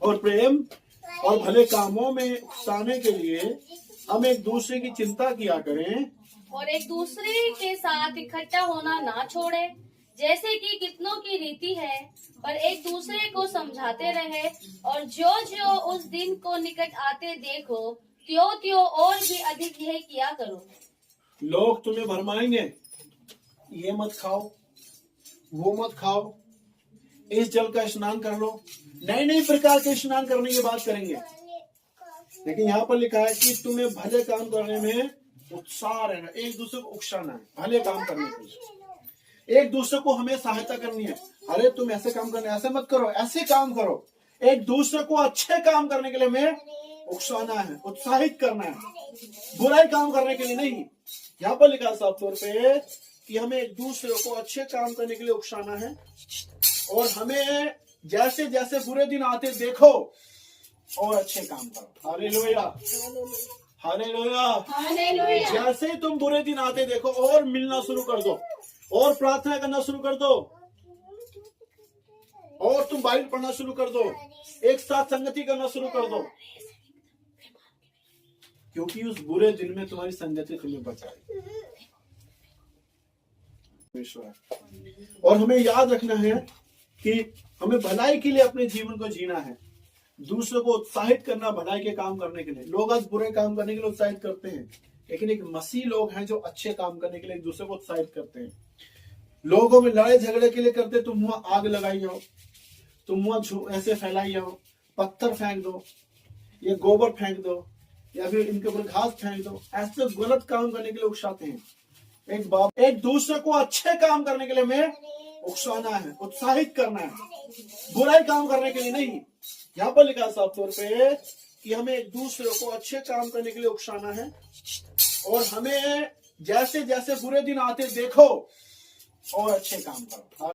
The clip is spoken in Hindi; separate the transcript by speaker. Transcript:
Speaker 1: और प्रेम और भले कामों में उकसाने के लिए हम एक दूसरे की चिंता किया करें
Speaker 2: और एक दूसरे के साथ इकट्ठा होना ना छोड़े, जैसे कि कितनों की रीति है, पर एक दूसरे को समझाते रहे, और जो जो उस दिन को निकट आते देखो त्यों त्यों और भी अधिक यह किया करो।
Speaker 1: लोग तुम्हें भरमाएंगे, ये मत खाओ, वो मत खाओ, इस जल का स्नान कर लो, नए नए प्रकार के स्नान करने की बात करेंगे। लेकिन यहाँ पर लिखा है कि तुम्हें भले काम करने में उत्साह रहना, एक दूसरे को उकसाना है भले काम करने के लिए। एक दूसरे को हमें सहायता करनी है। अरे तुम ऐसे काम करना, ऐसे मत करो, ऐसे काम करो। एक दूसरे को अच्छे काम करने के लिए हमें उकसाना है, उत्साहित करना है, बुराई काम करने के लिए नहीं। यहाँ पर लिखा साफ तौर पे कि हमें एक दूसरे को अच्छे काम करने के लिए उकसाना है, और हमें जैसे जैसे बुरे दिन आते देखो और अच्छे काम करो। Hallelujah, hallelujah.
Speaker 2: हालेलुया।
Speaker 1: जैसे ही तुम बुरे दिन आते देखो और मिलना शुरू कर दो, और प्रार्थना करना शुरू कर दो, और तुम बाइबल पढ़ना शुरू कर दो, एक साथ संगति करना शुरू कर दो, क्योंकि उस बुरे दिन में तुम्हारी संगति तुम्हें बचाएगी। और हमें याद रखना है कि हमें भलाई के लिए अपने जीवन को जीना है, दूसरों को उत्साहित करना भलाई के काम करने के लिए। लोग आज बुरे काम करने के लिए उत्साहित करते हैं, लेकिन एक मसीह लोग हैं जो अच्छे काम करने के लिए एक दूसरे को उत्साहित करते हैं। लोगों में लड़ाई झगड़े के लिए करते, तुम वहां आग लगाई हो, तुम वहां ऐसे फैलाई हो, पत्थर फेंक दो, या गोबर फेंक दो, या फिर इनके ऊपर घास फेंक दो, ऐसे गलत काम करने के लिए उकसाते हैं। एक दूसरे को अच्छे काम करने के लिए हमें उकसाना है, उत्साहित करना है, बुराई काम करने के लिए नहीं। यहाँ पर लिखा साफ तौर पे कि हमें एक दूसरे को अच्छे काम करने के लिए उकसाना है, और हमें जैसे जैसे बुरे दिन आते देखो और अच्छे काम करो।